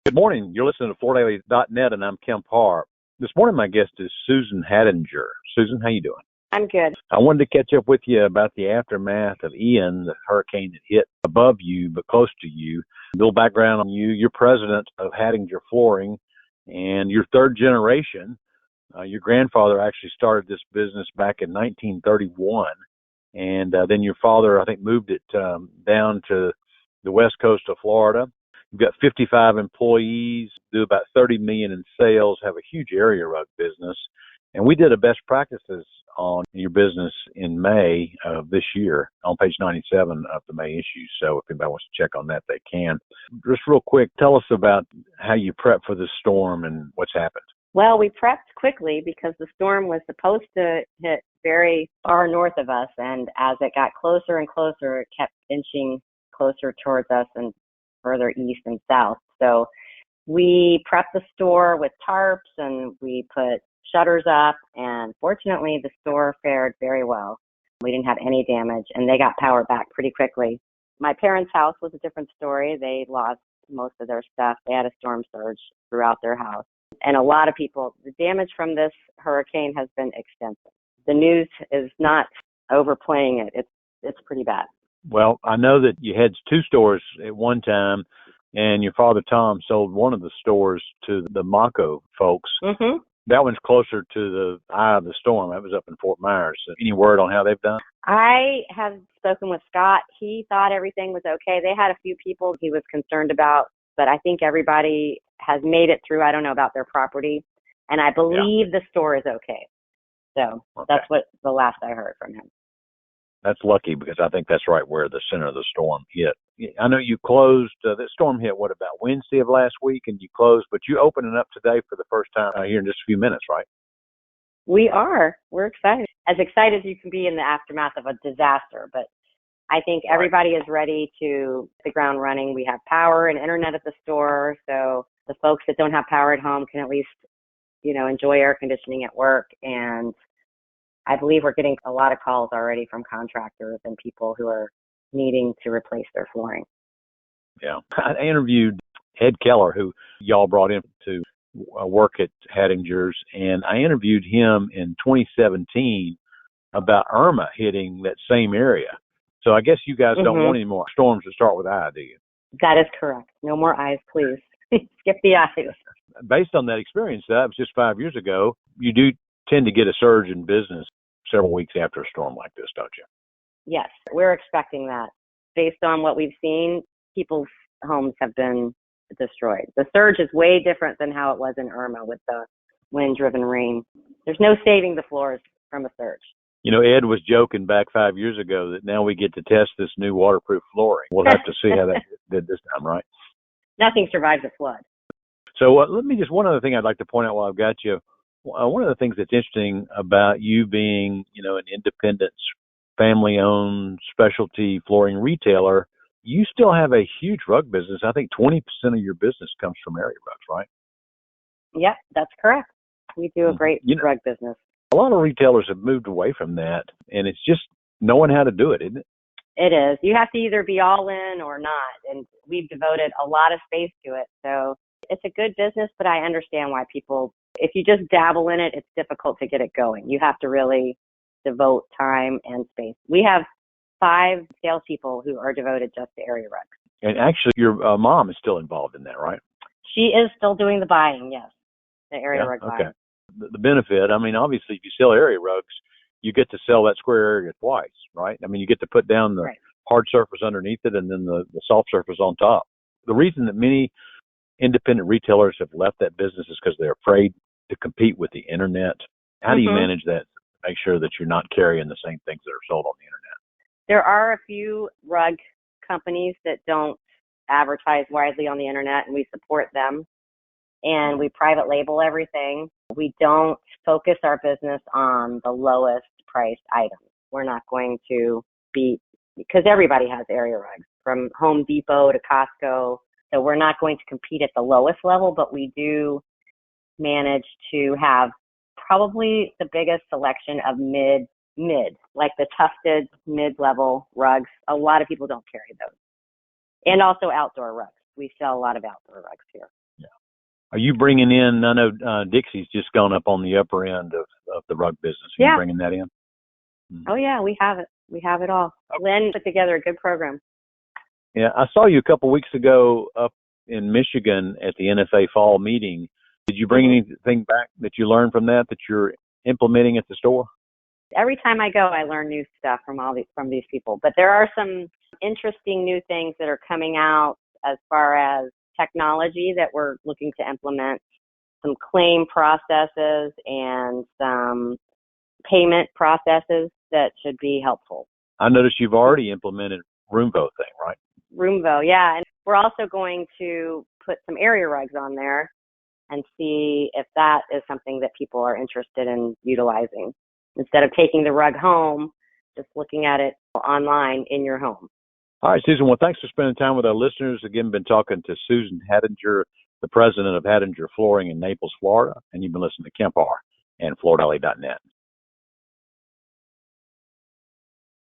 Good morning. You're listening to FloorDaily.net, and I'm Kemp Harr. This morning, my guest is Susan Hadinger. Susan, how you doing? I'm good. I wanted to catch up with you about the aftermath of Ian, the hurricane that hit above you but close to you. A little background on you. You're president of Hadinger Flooring, and you're third generation. Your grandfather actually started this business back in 1931, and then your father, I think, moved it down to the west coast of Florida. You've got 55 employees, do about $30 million in sales, have a huge area rug business. And we did a best practices on your business in May of this year on page 97 of the May issue. So if anybody wants to check on that, they can. Just real quick, tell us about how you prep for this storm and what's happened. Well, we prepped quickly because the storm was supposed to hit very far north of us. And as it got closer and closer, it kept inching closer towards us and further east and south. So we prepped the store with tarps and we put shutters up, and fortunately the store fared very well. We didn't have any damage and they got power back pretty quickly. My parents' house was a different story. They lost most of their stuff. They had a storm surge throughout their house. And a lot of people, the damage from this hurricane has been extensive. The news is not overplaying it. It's pretty bad. Well, I know that you had two stores at one time, and your father, Tom, sold one of the stores to the Mako folks. Mm-hmm. That one's closer to the eye of the storm. That was up in Fort Myers. Any word on how they've done? I have spoken with Scott. He thought everything was okay. They had a few people he was concerned about, but I think everybody has made it through. I don't know about their property, and I believe the store is okay. So That's what the last I heard from him. That's lucky because I think that's right where the center of the storm hit. I know you closed, the storm hit, about Wednesday of last week, and you closed, but you opening up today for the first time here in just a few minutes, right? We are. We're excited. As excited as you can be in the aftermath of a disaster, but I think everybody is ready to hit the ground running. We have power and internet at the store, so the folks that don't have power at home can at least, enjoy air conditioning at work. And I believe we're getting a lot of calls already from contractors and people who are needing to replace their flooring. Yeah. I interviewed Ed Keller, who y'all brought in to work at Hadinger's, and I interviewed him in 2017 about Irma hitting that same area. So I guess you guys don't want any more storms to start with I, do you? That is correct. No more eyes, please. Skip the eyes. Based on that experience, that was just 5 years ago, you do tend to get a surge in business several weeks after a storm like this, don't you? Yes, we're expecting that. Based on what we've seen, people's homes have been destroyed. The surge is way different than how it was in Irma with the wind-driven rain. There's no saving the floors from a surge. Ed was joking back 5 years ago that now we get to test this new waterproof flooring. We'll have to see how that did this time, right? Nothing survives a flood. So one other thing I'd like to point out while I've got you. One of the things that's interesting about you being, an independent, family-owned specialty flooring retailer, you still have a huge rug business. I think 20% of your business comes from area rugs, right? Yep, that's correct. We do a great rug business. A lot of retailers have moved away from that, and it's just knowing how to do it, isn't it? It is. You have to either be all in or not, and we've devoted a lot of space to it. So it's a good business, but I understand why people, if you just dabble in it, it's difficult to get it going. You have to really devote time and space. We have 5 salespeople who are devoted just to area rugs. And actually, your mom is still involved in that, right? She is still doing the buying, yes, the area rug buying. The benefit, obviously, if you sell area rugs, you get to sell that square area twice, right? You get to put down the hard surface underneath it and then the soft surface on top. The reason that many independent retailers have left that business is because they're afraid to compete with the internet. How do you manage that? Make sure that you're not carrying the same things that are sold on the internet. There are a few rug companies that don't advertise widely on the internet, and we support them. And we private label everything. We don't focus our business on the lowest priced items. We're not going to be, because everybody has area rugs, from Home Depot to Costco. So we're not going to compete at the lowest level, but we do manage to have probably the biggest selection of mid, like the tufted mid-level rugs. A lot of people don't carry those. And also outdoor rugs. We sell a lot of outdoor rugs here. Yeah. Are you bringing in, I know Dixie's just gone up on the upper end of the rug business. Are you bringing that in? Oh, yeah, we have it. We have it all. Lynn put together a good program. Yeah, I saw you a couple weeks ago up in Michigan at the NFA fall meeting. Did you bring anything back that you learned from that you're implementing at the store? Every time I go, I learn new stuff from these people. But there are some interesting new things that are coming out as far as technology that we're looking to implement, some claim processes and some payment processes that should be helpful. I noticed you've already implemented Roomvo thing, right? Roomvo, yeah. And we're also going to put some area rugs on there and see if that is something that people are interested in utilizing. Instead of taking the rug home, just looking at it online in your home. All right, Susan. Well, thanks for spending time with our listeners. Again, been talking to Susan Hadinger, the president of Hadinger Flooring in Naples, Florida, and you've been listening to Kemp Harr and FloorDolly.net.